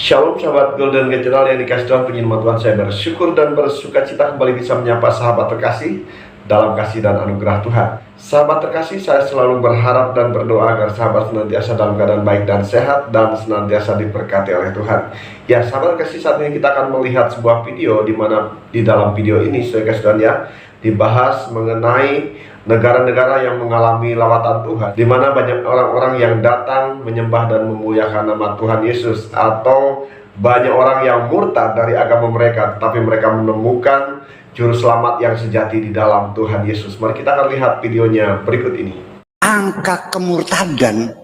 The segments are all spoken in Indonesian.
Shalom sahabat Golden General yang dikasih Tuhan, puji nama Tuhan, saya bersyukur dan bersuka cita kembali bisa menyapa sahabat terkasih dalam kasih dan anugerah Tuhan. Sahabat terkasih, saya selalu berharap dan berdoa agar sahabat senantiasa dalam keadaan baik dan sehat dan senantiasa diberkati oleh Tuhan. Ya sahabat terkasih, saat ini kita akan melihat sebuah video di mana di dalam video ini saya kasih Tuhan ya, dibahas mengenai negara-negara yang mengalami lawatan Tuhan, di mana banyak orang-orang yang datang menyembah dan memuliakan nama Tuhan Yesus, atau banyak orang yang murtad dari agama mereka, tetapi mereka menemukan juru selamat yang sejati di dalam Tuhan Yesus. Mari kita akan lihat videonya berikut ini. Angka kemurtadan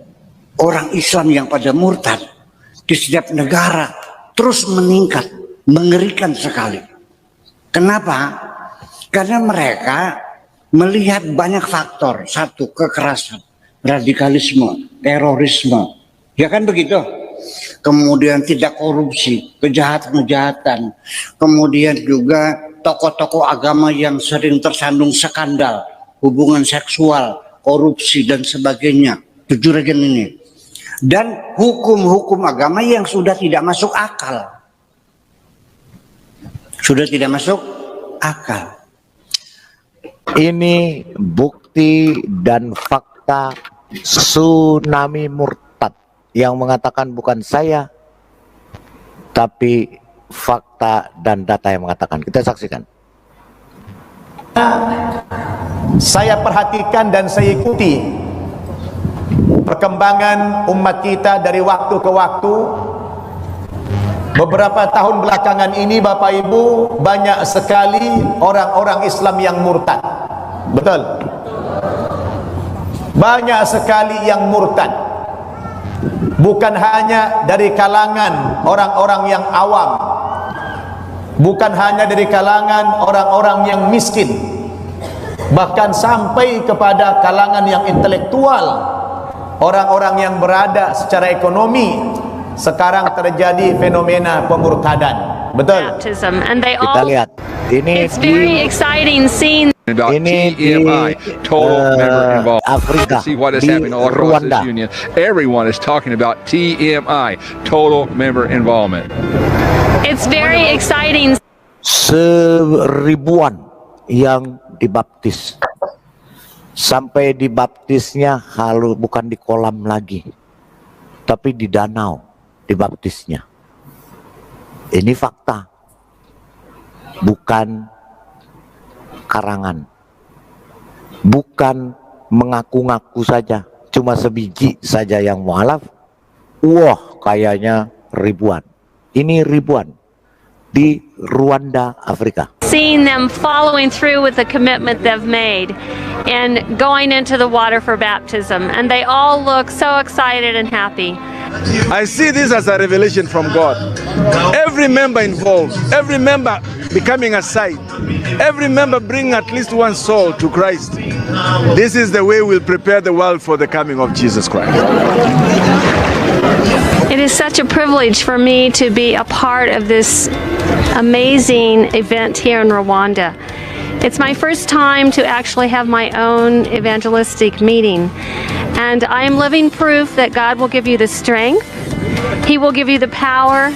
orang Islam yang pada murtad di setiap negara terus meningkat, mengerikan sekali. Kenapa? Karena mereka melihat banyak faktor. Satu, kekerasan, radikalisme, terorisme, ya kan begitu. Kemudian tidak korupsi, kejahatan-kejahatan. Kemudian juga tokoh-tokoh agama yang sering tersandung skandal, hubungan seksual, korupsi dan sebagainya. Juragan ini. Dan hukum-hukum agama yang sudah tidak masuk akal. Sudah tidak masuk akal. Ini bukti dan fakta tsunami murtad yang mengatakan bukan saya, tapi fakta dan data yang mengatakan. Kita saksikan. Saya perhatikan dan saya ikuti perkembangan umat kita dari waktu ke waktu. Beberapa tahun belakangan ini Bapak Ibu, banyak sekali orang-orang Islam yang murtad. Betul? Banyak sekali yang murtad. Bukan hanya dari kalangan orang-orang yang awam, bukan hanya dari kalangan orang-orang yang miskin, bahkan sampai kepada kalangan yang intelektual, orang-orang yang berada secara ekonomi. Sekarang terjadi fenomena pemurtadan. Betul? Kita lihat. Ini It's very exciting scene. About ini TMI, total member involvement. Afrika, See what is di happening all across Rwanda. this union. Everyone is talking about TMI, total member involvement. It's very exciting. Seribuan yang dibaptis. Sampai dibaptisnya bukan di kolam lagi, tapi di danau dibaptisnya. Ini fakta, bukan karangan, bukan mengaku-ngaku saja, cuma sebiji saja yang mualaf. Wah, kayaknya ribuan. Ini ribuan di Rwanda, Afrika. Seeing them following through with the commitment they've made and going into the water for baptism, and they all look so excited and happy. I see this as a revelation from God. Every member involved, every member becoming a site, every member bringing at least one soul to Christ. This is the way we'll prepare the world for the coming of Jesus Christ. It is such a privilege for me to be a part of this amazing event here in Rwanda. It's my first time to actually have my own evangelistic meeting, and I am living proof that God will give you the strength, He will give you the power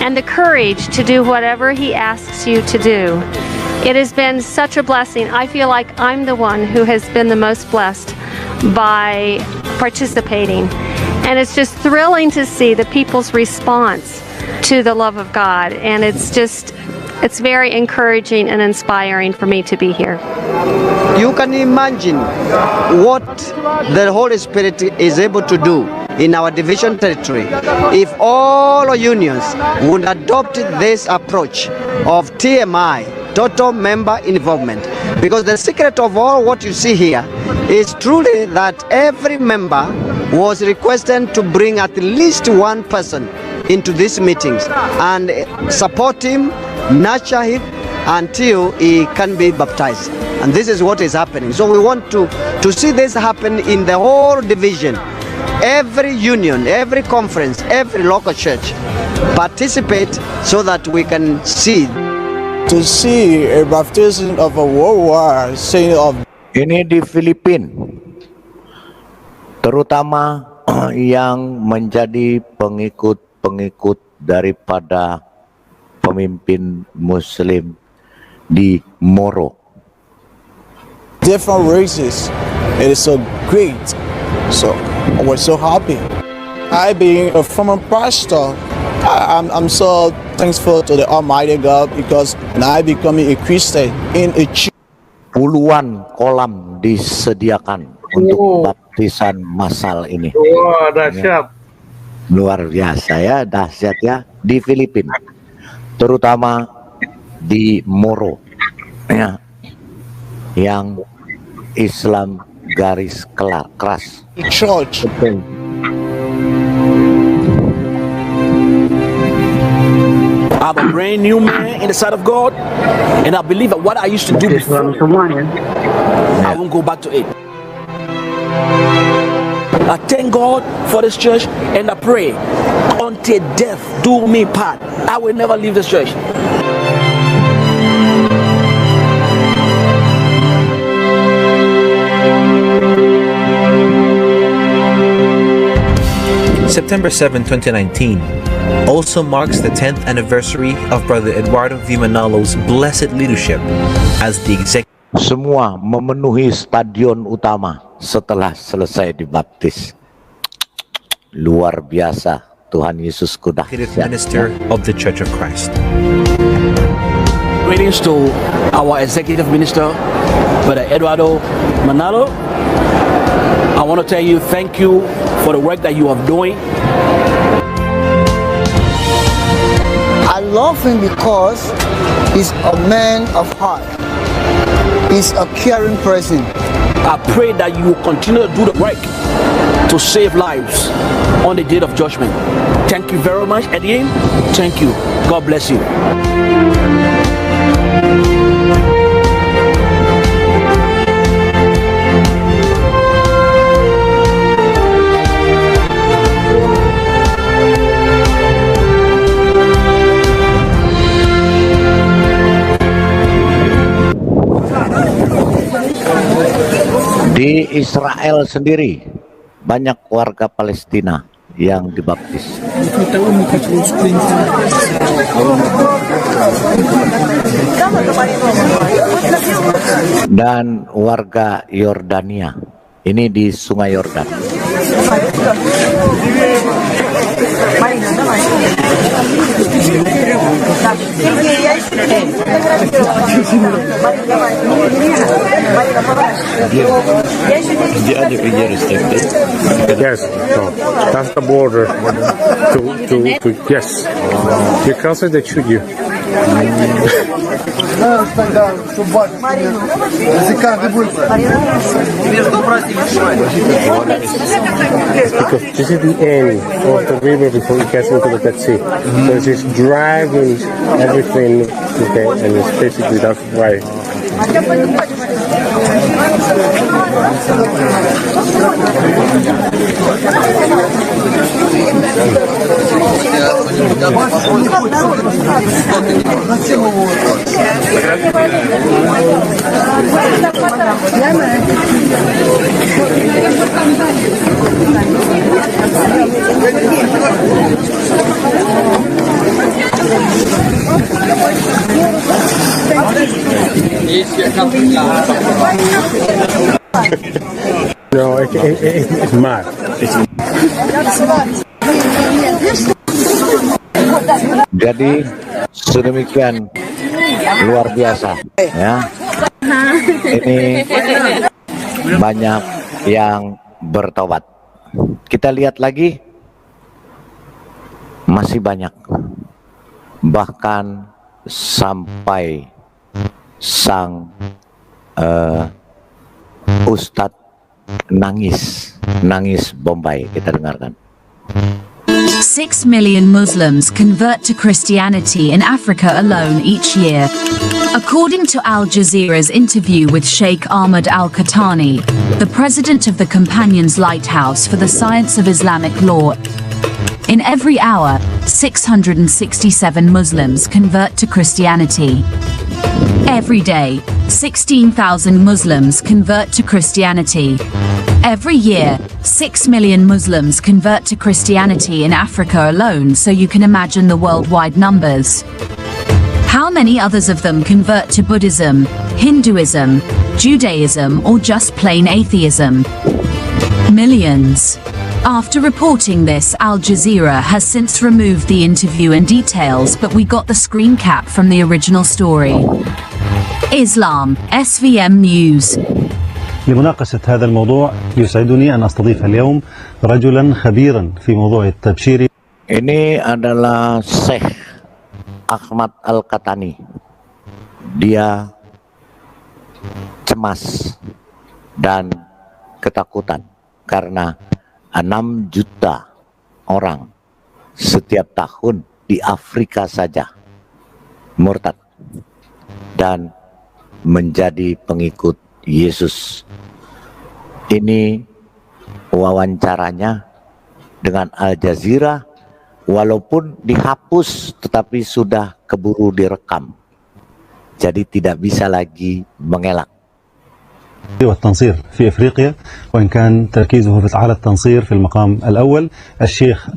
and the courage to do whatever He asks you to do. It has been such a blessing. I feel like I'm the one who has been the most blessed by participating. And it's just thrilling to see the people's response to the love of God. And it's very encouraging and inspiring for me to be here. You can imagine what the Holy Spirit is able to do in our division territory if all unions would adopt this approach of TMI, total member involvement. Because the secret of all what you see here is truly that every member was requested to bring at least one person into these meetings and support him, nurture him until he can be baptized. And this is what is happening. So we want to see this happen in the whole division. Every union, every conference, every local church participate so that we can see. To see a baptism of a world war saint of. Ini di Filipina, terutama yang menjadi pengikut daripada pemimpin Muslim di Moro. Different races. It is so great. So we're so happy. I being a former pastor, I'm so thankful to the Almighty God because I becoming a Christian in a church. Puluhan kolam disediakan untuk baptisan massal ini. Wah, dahsyat. Luar biasa ya, dahsyat ya, di Filipina, terutama di Moro ya, yang Islam garis keras. Church. I'm a brand new man in the sight of God, and I believe that what I used to do before, I won't go back to it. I thank God for this church, and I pray until death do me part, I will never leave this church. September 7, 2019 also marks the 10th anniversary of Brother Eduardo V. Manalo's blessed leadership as the executive. Semua memenuhi stadion utama setelah selesai dibaptis. Luar biasa, Tuhan Yesus kuda. Minister of the Church of Christ. Greetings to our executive minister, Brother Eduardo Manalo. I want to tell you thank you for the work that you are doing. I love him because he's a man of heart. He's a caring person. I pray that you will continue to do the work to save lives on the day of judgment. Thank you very much, Eddie. Thank you. God bless you. Di Israel sendiri banyak warga Palestina yang dibaptis. Dan warga Yordania, ini di Sungai Yordan. Yes, no, that's the border to yes. You can't say they shoot you. Because this is the end of the river before it gets into the Dead Sea. So it's just driving everything, okay, and it's basically that's why. No, it's mad. Jadi sedemikian luar biasa ya. Ini banyak yang bertobat. Kita lihat lagi, masih banyak, bahkan sampai sang Ustadz nangis Bombay. Kita dengarkan. 6 million Muslims convert to Christianity in Africa alone each year. According to Al Jazeera's interview with Sheikh Ahmad Al-Qahtani, the president of the Companions Lighthouse for the Science of Islamic Law, in every hour, 667 Muslims convert to Christianity. Every day, 16,000 Muslims convert to Christianity. Every year, 6 million Muslims convert to Christianity in Africa alone, so you can imagine the worldwide numbers. How many others of them convert to Buddhism, Hinduism, Judaism, or just plain atheism? Millions. After reporting this, Al Jazeera has since removed the interview and details, but we got the screen cap from the original story. Islam, SVM News. لمناقشة هذا الموضوع يسعدني أن أستضيف اليوم رجلا خبيرا في موضوع التبشير. Ini adalah Syekh Ahmad Al-Qatani. Dia cemas dan ketakutan karena 6 juta orang setiap tahun di Afrika saja murtad dan menjadi pengikut Yesus. Ini wawancaranya dengan Al Jazeera, walaupun dihapus tetapi sudah keburu direkam, jadi tidak bisa lagi mengelak. والتنصير في أفريقيا، وإن كان تركيزه على التنصير في المقام الأول. الشيخ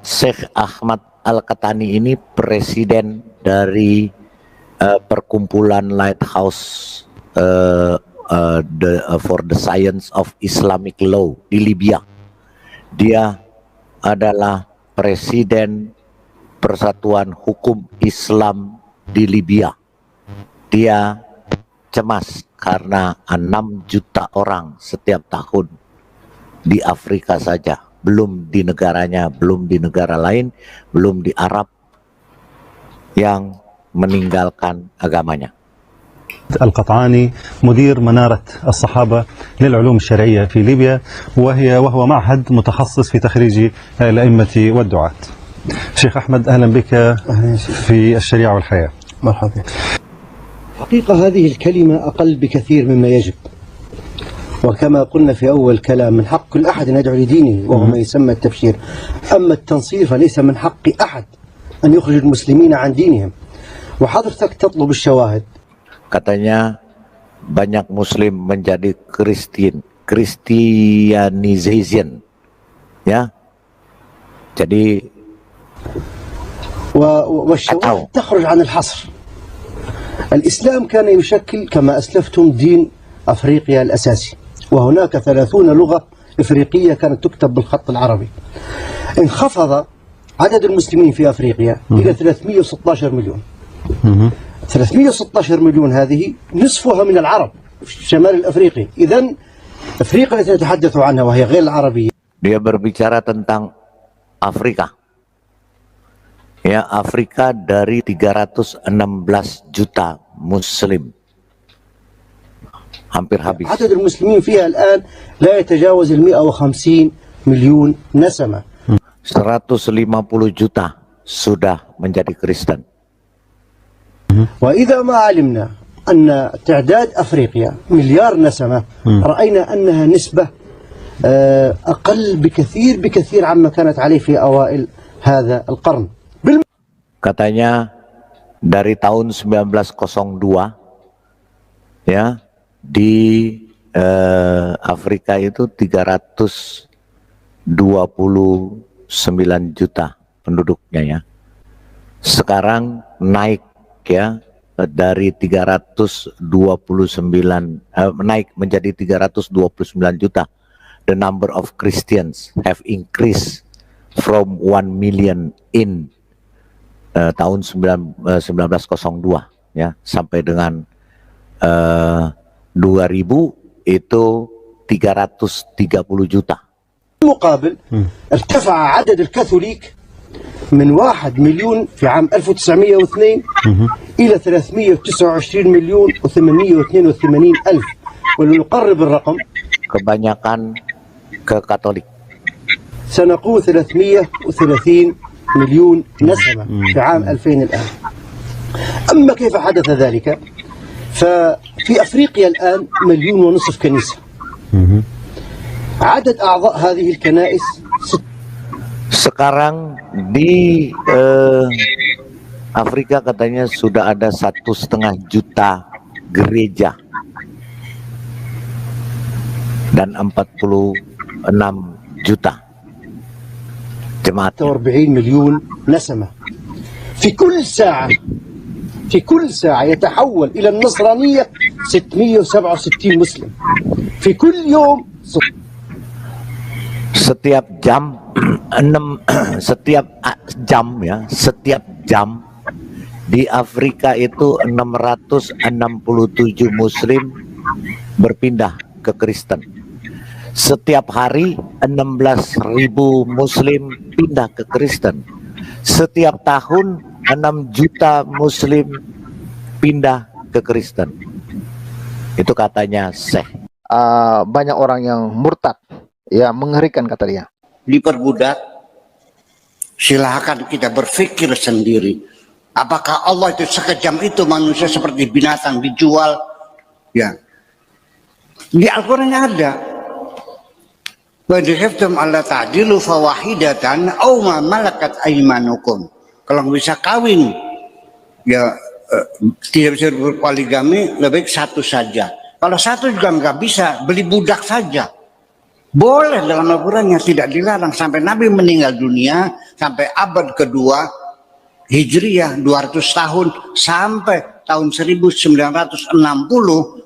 Syekh Ahmad Al-Qatani ini presiden dari perkumpulan Lighthouse for the Science of Islamic Law di Libya. Dia adalah presiden Persatuan Hukum Islam di Libya. Dia cemas karena 6 juta orang setiap tahun di Afrika saja, belum di negaranya, belum di negara lain, belum di Arab, yang meninggalkan agamanya. القطعاني مدير منارة الصحابة للعلوم الشرعية في ليبيا، وهو معهد متخصص في تخريج الأئمة والدعاة. شيخ أحمد، أهلا بك في الشريعة والحياة. مرحبا. حقيقة هذه الكلمة أقل بكثير مما يجب، وكما قلنا في أول كلام من حق كل أحد أن يدعو لدينه وهو ما يسمى التبشير. أما التنصير فليس من حق أحد أن يخرج المسلمين عن دينهم، وحضرتك تطلب الشواهد. Katanya banyak Muslim menjadi Christianization, ya. Jadi والشواهد تخرج عن الحصر. الإسلام كان يشكل كما أسلفتم دين أفريقيا الأساسي، وهناك 30 لغة إفريقية كانت تكتب بالخط العربي. انخفض عدد المسلمين في أفريقيا إلى 316 مليون. 316 مليون هذه نصفها من العرب في الشمال الأفريقي. إذن أفريقيا التي نتحدث عنها وهي غير العربية. Dia berbicara tentang Afrika. Ya, Afrika dari 316 juta Muslim. Hampir habis. عدد المسلمين فيها الآن لا يتجاوز 150 مليون نسمة. 150 juta sudah menjadi Kristen. وإذا ما علمنا أن تعداد أفريقيا مليار نسمة، رأينا أنها نسبة أقل بكثير عما كانت عليه في أوائل هذا القرن. Katanya dari tahun 1902 ya di Afrika itu 329 juta penduduknya ya. Sekarang naik ya dari 329 naik menjadi 329 juta. The number of Christians have increased from 1 million in tahun 1902 ya sampai dengan 2000 itu 330 juta. مقابل ارتفع عدد الكاثوليك من 1 مليون في عام 1902 إلى 329 مليون و882 ألف، ولنقرب الرقم kebanyakan ke Katolik. سنقول 330 مليون نسمة في عام 2000 الآن. أما كيف حدث ذلك؟ ففي أفريقيا الآن 1.5 مليون كنيسة. عدد أعضاء هذه الكنائس sekarang di Afrika katanya sudah ada 1,5 juta gereja. dan 46 juta jemaat. 40 مليون نسمة في كل ساعة يتحول إلى النصرانية 667 مسلم في كل يوم. Setiap jam setiap jam di Afrika itu 667 muslim berpindah ke Kristen. Setiap hari 16.000 muslim pindah ke Kristen. Setiap tahun 6 juta muslim pindah ke Kristen. Itu katanya Syekh. Banyak orang yang murtad. Ya, mengerikan kata dia. Diperbudak, silahkan kita berpikir sendiri. Apakah Allah itu sekejam itu manusia seperti binatang dijual? Ya, di Al-Quran ada. Wa khiftum alla ta'dilu fawahidatan aw ma malakat aymanukum. Kalau bisa kawin, ya tidak bisa berpoligami, lebih baik satu saja. Kalau satu juga nggak bisa, beli budak saja. Boleh dalam Al-Qurannya, tidak dilarang. Sampai Nabi meninggal dunia, sampai abad kedua Hijriyah 200 tahun, sampai tahun 1960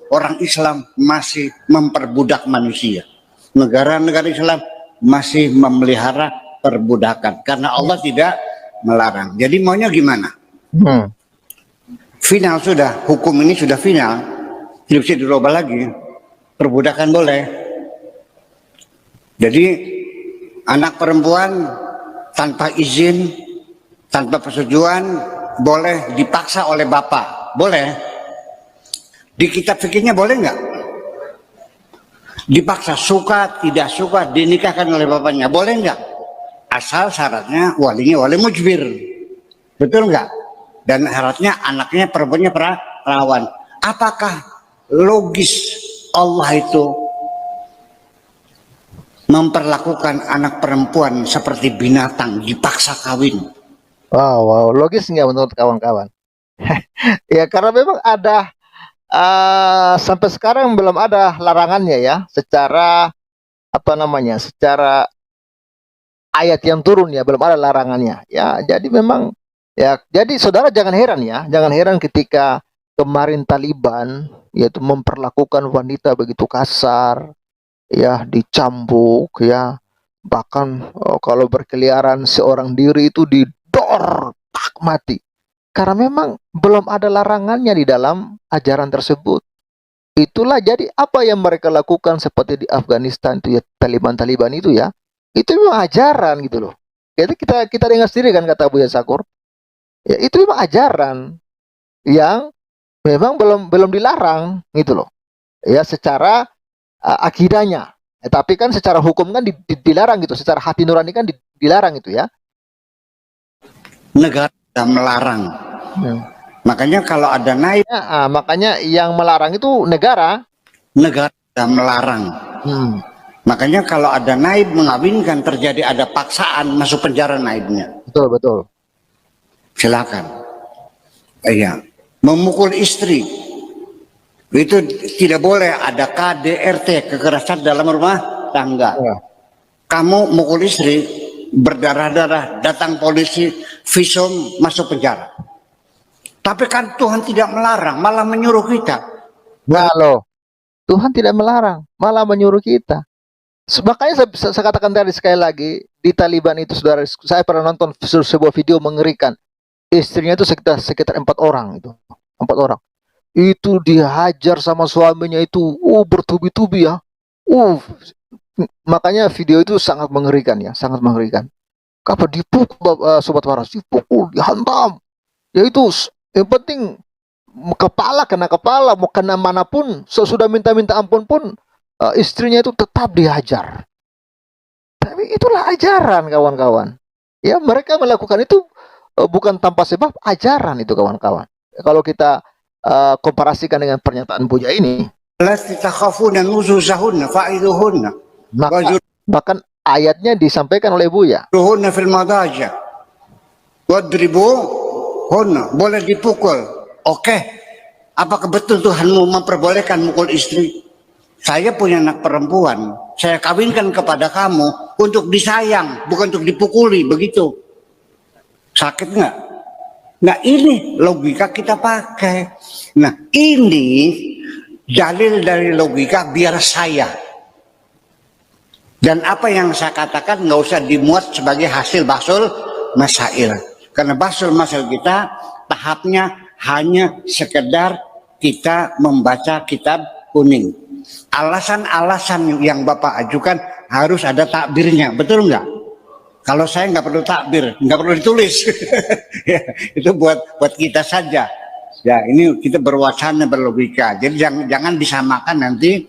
orang Islam masih memperbudak manusia. Negara-negara Islam masih memelihara perbudakan karena Allah tidak melarang. Jadi maunya gimana? Final sudah, hukum ini sudah final, tidak bisa dirubah lagi. Perbudakan boleh. Jadi anak perempuan tanpa izin, tanpa persetujuan boleh dipaksa oleh bapak, boleh. Di kitab fikihnya boleh nggak? Dipaksa, suka tidak suka, dinikahkan oleh bapaknya, boleh nggak? Asal syaratnya walinya wali mujbir, betul nggak? Dan syaratnya anaknya perempuannya perawan. Apakah logis Allah itu memperlakukan anak perempuan seperti binatang, dipaksa kawin? Wow, logis nggak menurut kawan-kawan? Ya, karena memang ada sampai sekarang belum ada larangannya ya, secara secara ayat yang turun ya, belum ada larangannya ya. Jadi memang ya, jadi saudara jangan heran ya, jangan heran ketika kemarin Taliban yaitu memperlakukan wanita begitu kasar ya, dicambuk ya, bahkan kalau berkeliaran seorang diri itu didor tak mati. Karena memang belum ada larangannya di dalam ajaran tersebut. Itulah jadi apa yang mereka lakukan seperti di Afghanistan itu ya, Taliban itu ya, itu memang ajaran gitu loh. Jadi kita dengar sendiri kan kata Buya Sakur, ya itu memang ajaran yang memang belum dilarang gitu loh. Ya secara akidahnya, tapi kan secara hukum kan dilarang gitu, secara hati nurani kan dilarang itu ya. Negara melarang. Makanya kalau ada naib, makanya yang melarang itu negara melarang. Makanya kalau ada naib mengawinkan, terjadi ada paksaan, masuk penjara naibnya. Betul. Silakan. Iya. Memukul istri itu tidak boleh, ada KDRT, kekerasan dalam rumah tangga. Kamu mukul istri, berdarah-darah, datang polisi, visum, masuk penjara. Tapi kan Tuhan tidak melarang, malah menyuruh kita. Nah loh, Tuhan tidak melarang, malah menyuruh kita. Makanya saya katakan tadi sekali lagi, di Taliban itu saudara, saya pernah nonton sebuah video mengerikan. Istrinya itu sekitar 4 orang itu, 4 orang. Itu dihajar sama suaminya itu, bertubi-tubi ya. Makanya video itu sangat mengerikan ya, sangat mengerikan. Kapan dipukul, sobat waras, dipukul, dihantam. Ya itu yang penting kena kepala, mau kena manapun, sesudah minta ampun pun istrinya itu tetap dihajar. Tapi itulah ajaran kawan-kawan. Ya mereka melakukan itu bukan tanpa sebab, ajaran itu kawan-kawan. Kalau kita komparasikan dengan pernyataan Buya ini, bahkan ayatnya disampaikan oleh Buya. Boleh dipukul. Oke. Apakah betul Tuhanmu memperbolehkan mukul istri? Saya punya anak perempuan, saya kawinkan kepada kamu untuk disayang, bukan untuk dipukuli, begitu. Sakit nggak? Nah ini logika kita pakai. Nah ini dalil dari logika biar saya. Dan apa yang saya katakan nggak usah dimuat sebagai hasil basul masail. Karena basul masail kita tahapnya hanya sekedar kita membaca kitab kuning. Alasan-alasan yang Bapak ajukan harus ada takbirnya, betul nggak? Kalau saya nggak perlu takbir, nggak perlu ditulis. Ya, itu buat kita saja. Ya ini kita berwacana berlogika. Jadi jangan disamakan nanti.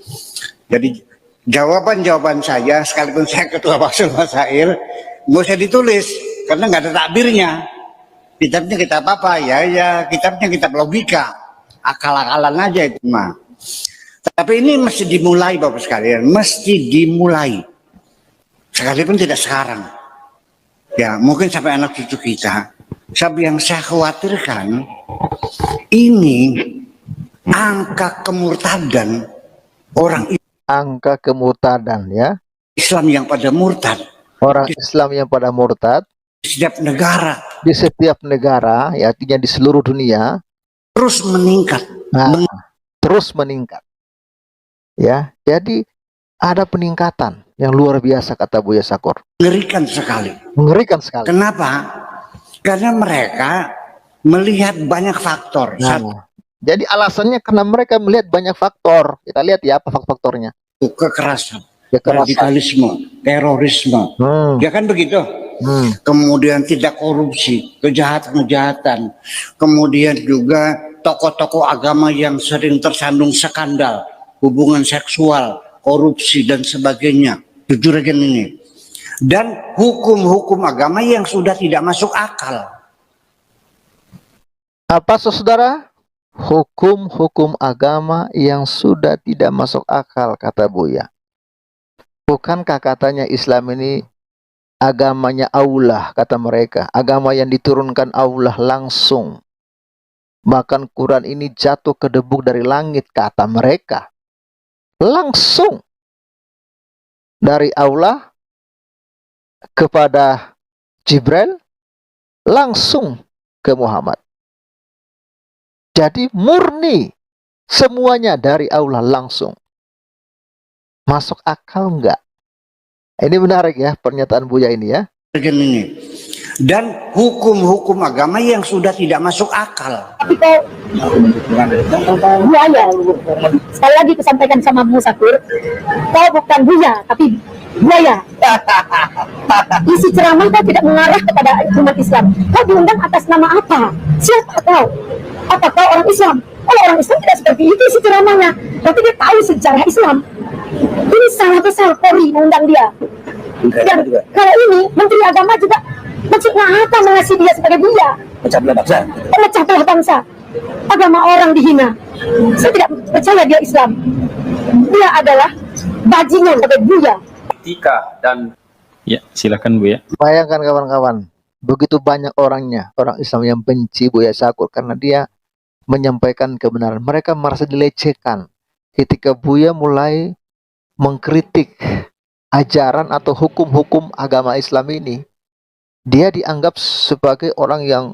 Jadi jawaban saya sekalipun saya ketua Basul Masail nggak usah ditulis karena nggak ada takbirnya. Kitabnya kitab apa? Ya kitabnya kitab logika. Akal-akalan aja itu mah. Tapi ini mesti dimulai Bapak sekalian, mesti dimulai. Sekalipun tidak sekarang. Ya mungkin sampai anak cucu kita. Tapi yang saya khawatirkan, ini angka kemurtadan orang angka kemurtadan ya. Islam yang pada murtad. Orang Islam yang pada murtad. Di setiap negara. Di setiap negara, ya artinya di seluruh dunia. Terus meningkat. Terus meningkat. Ya, jadi ada peningkatan yang luar biasa kata Buya Sakur. Mengerikan sekali. Mengerikan sekali. Kenapa? Karena mereka melihat banyak faktor. Jadi alasannya karena mereka melihat banyak faktor. Kita lihat ya apa faktornya. Kekerasan, radikalisme, terorisme. Ya kan begitu? Kemudian tidak korupsi, kejahatan-kejahatan. Kemudian juga tokoh-tokoh agama yang sering tersandung skandal, hubungan seksual, korupsi dan sebagainya. Jujur aja ini. Dan hukum-hukum agama yang sudah tidak masuk akal. Apa saudara? Hukum-hukum agama yang sudah tidak masuk akal kata Buya. Bukankah katanya Islam ini agamanya Allah kata mereka. Agama yang diturunkan Allah langsung. Bahkan Quran ini jatuh ke debu dari langit kata mereka. Langsung dari Allah kepada Jibril, langsung ke Muhammad. Jadi murni semuanya dari Allah langsung. Masuk akal enggak? Ini menarik ya pernyataan Buya ini ya. Dan hukum-hukum agama yang sudah tidak masuk akal. Tapi kau buaya, sekali lagi kusampaikan sama Bu Sakur, kau bukan buaya, tapi buaya. Isi ceramah kau tidak mengarah kepada umat Islam. Kau diundang atas nama apa? Siapa kau? Apa kau orang Islam? Kalau orang Islam tidak seperti itu isi ceramahnya. Berarti dia tahu sejarah Islam. Ini salah besar Polri mengundang dia. Dan kalau ini Menteri Agama juga maksudnya apa mengasihi dia sebagai buaya? Pecah belah bangsa. Pecah belah bangsa. Agama orang dihina. Saya tidak percaya dia Islam. Dia adalah bajingan sebagai buaya. Etika dan ya silakan Bu ya. Bayangkan kawan-kawan, begitu banyak orangnya, orang Islam yang benci Buya Sakur karena dia menyampaikan kebenaran. Mereka merasa dilecehkan ketika Buya mulai mengkritik ajaran atau hukum-hukum agama Islam ini. Dia dianggap sebagai orang yang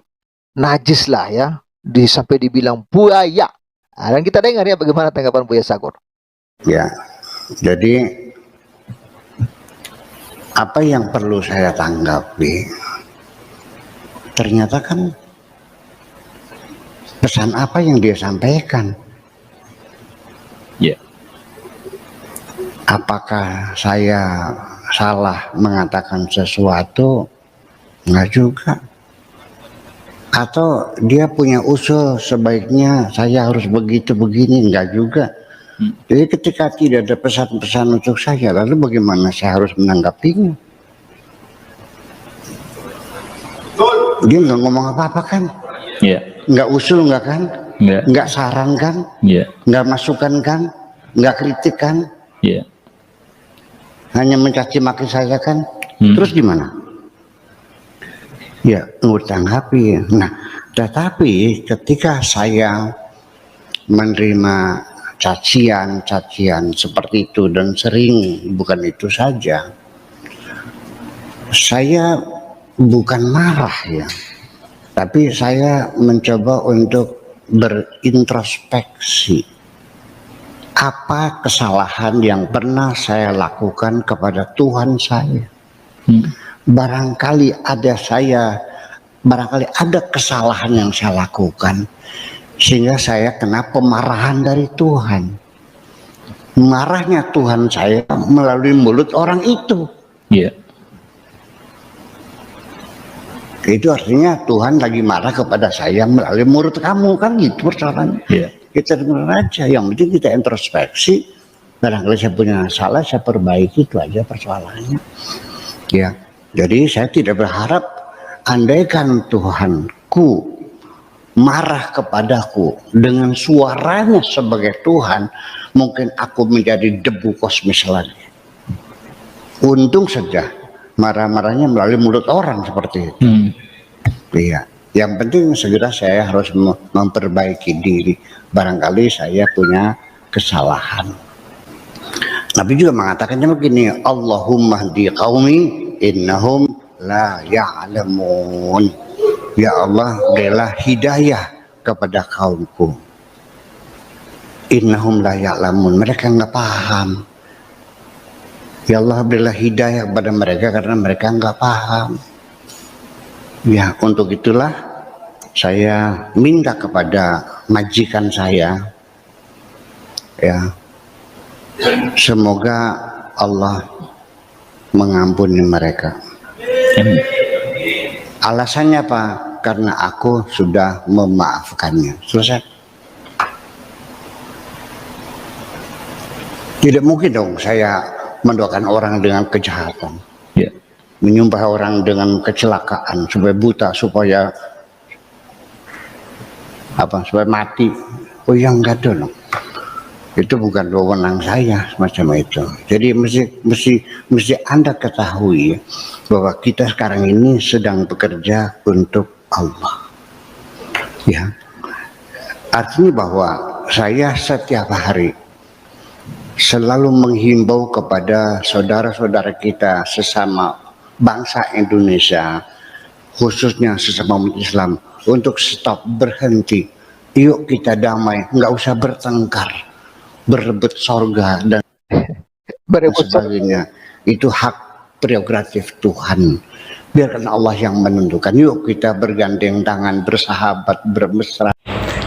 najis lah ya, sampai dibilang buaya. Nah, dan kita dengar ya bagaimana tanggapan Buya Sakur. Ya, jadi apa yang perlu saya tanggapi, ternyata kan pesan apa yang dia sampaikan. Ya. Apakah saya salah mengatakan sesuatu? Enggak juga. Atau dia punya usul sebaiknya saya harus begitu begini? Enggak juga. Jadi ketika tidak ada pesan-pesan untuk saya, lalu bagaimana saya harus menanggapinya? Dia nggak ngomong apa-apa kan? Iya. Nggak usul nggak kan? Iya. Nggak saran kan? Iya. Nggak masukan kan? Nggak kritik kan? Iya. Hanya mencaci maki saya kan? Terus gimana? Ya, tanggapi. Nah, tetapi ketika saya menerima cacian seperti itu, dan sering. Bukan itu saja, saya bukan marah ya, tapi saya mencoba untuk berintrospeksi apa kesalahan yang pernah saya lakukan kepada Tuhan saya. Barangkali ada kesalahan yang saya lakukan sehingga saya kena pemarahan dari Tuhan. Marahnya Tuhan saya melalui mulut orang itu. Iya. Itu artinya Tuhan lagi marah kepada saya melalui mulut kamu, kan gitu persoalannya. Yeah. Kita dengar aja, yang penting kita introspeksi. Barangkali saya punya salah, saya perbaiki, itu aja persoalannya. Ya, jadi saya tidak berharap andaikan Tuhanku marah kepadaku dengan suaranya sebagai Tuhan, mungkin aku menjadi debu kosmis lagi. Untung saja marah-marahnya melalui mulut orang seperti itu. Iya, yang penting segera saya harus memperbaiki diri. Barangkali saya punya kesalahan. Nabi juga mengatakannya begini, Allahumma hdi qaumi innahum la ya'lamun. Ya Allah, berilah hidayah kepada kaumku. Innahum la ya'lamun, mereka nggak paham. Ya Allah, berilah hidayah kepada mereka karena mereka nggak paham. Ya, untuk itulah saya minta kepada majikan saya, ya, semoga Allah mengampuni mereka. Alasannya apa? Karena aku sudah memaafkannya. Selesai. Tidak mungkin dong saya mendoakan orang dengan kejahatan, menyumpah orang dengan kecelakaan supaya buta, supaya mati. Oh ya, enggak dong. Itu bukan wewenang saya semacam itu. Jadi mesti Anda ketahui bahwa kita sekarang ini sedang bekerja untuk Allah. Ya, artinya bahwa saya setiap hari selalu menghimbau kepada saudara-saudara kita sesama bangsa Indonesia, khususnya sesama umat Islam, untuk stop, berhenti. Yuk kita damai, nggak usah bertengkar, berebut sorga dan sebagainya. Itu hak prerogatif Tuhan. Biarkan Allah yang menentukan. Yuk kita bergandeng tangan, bersahabat, bermesra.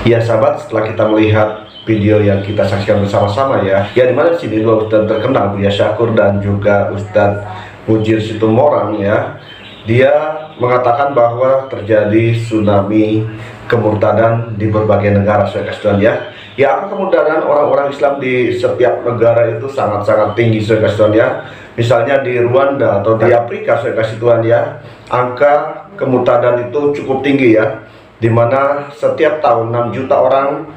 Ya sahabat, setelah kita melihat video yang kita saksikan bersama-sama ya dimana di sini dua ustadz terkenal, Buya Syakur dan juga Ustadz Mujir Situmorang ya, dia mengatakan bahwa terjadi tsunami kemurtadan di berbagai negara, saudara sekalian ya. Ya, angka kemurtadan orang-orang Islam di setiap negara itu sangat-sangat tinggi, saudara sekalian ya. Misalnya di Rwanda atau di Afrika, saudara sekalian ya, angka kemurtadan itu cukup tinggi ya, di mana setiap tahun 6 juta orang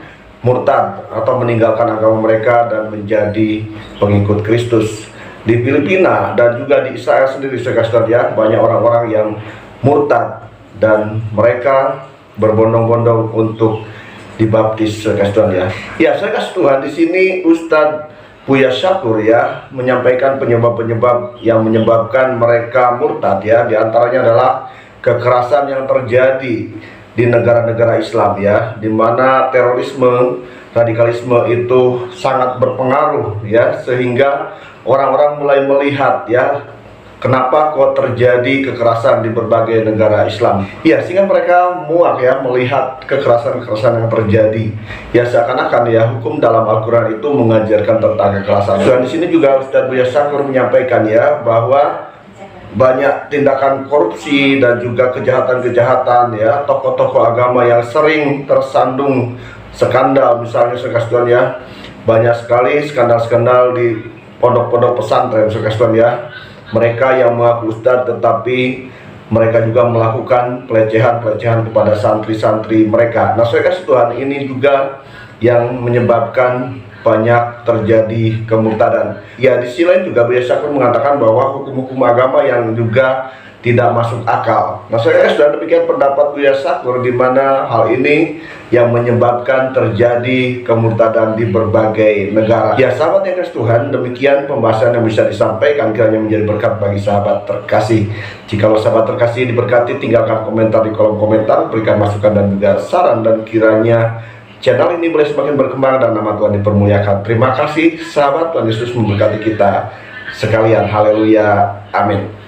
murtad atau meninggalkan agama mereka dan menjadi pengikut Kristus. Di Filipina dan juga di Israel sendiri, saudara ya, banyak orang-orang yang murtad dan mereka berbondong-bondong untuk dibaptis, saudara ya. Ya, saudara Tuhan, di sini Ustadz Buya Syakur ya menyampaikan penyebab-penyebab yang menyebabkan mereka murtad ya. Di antaranya adalah kekerasan yang terjadi di negara-negara Islam ya, di mana terorisme, radikalisme itu sangat berpengaruh ya, sehingga orang-orang mulai melihat ya, kenapa kok terjadi kekerasan di berbagai negara Islam ya, sehingga mereka muak ya melihat kekerasan-kekerasan yang terjadi ya, seakan-akan ya hukum dalam Al-Quran itu mengajarkan tentang kekerasan. Dan di sini juga Ustadz Buya Syakur menyampaikan ya bahwa banyak tindakan korupsi dan juga kejahatan-kejahatan ya, tokoh-tokoh agama yang sering tersandung skandal, misalnya saudara ya, banyak sekali skandal-skandal di pondok-pondok pesantren, saudara ya. Mereka yang mengaku ustadz tetapi mereka juga melakukan pelecehan-pelecehan kepada santri-santri mereka. Nah, saudara Tuhan, ini juga yang menyebabkan banyak terjadi kemurtadan. Ya, di sisi lain juga Buya Syakur mengatakan bahwa hukum-hukum agama yang juga tidak masuk akal. Nah, saya sudah demikian pendapat Buya Syakur, di mana hal ini yang menyebabkan terjadi kemurtadan di berbagai negara. Ya sahabat yang kasih Tuhan, demikian pembahasan yang bisa disampaikan, kiranya menjadi berkat bagi sahabat terkasih. Jikalau sahabat terkasih diberkati, tinggalkan komentar di kolom komentar, berikan masukan dan juga saran, dan kiranya channel ini boleh semakin berkembang dan nama Tuhan dipermuliakan. Terima kasih sahabat, Tuhan Yesus memberkati kita sekalian. Haleluya, amin.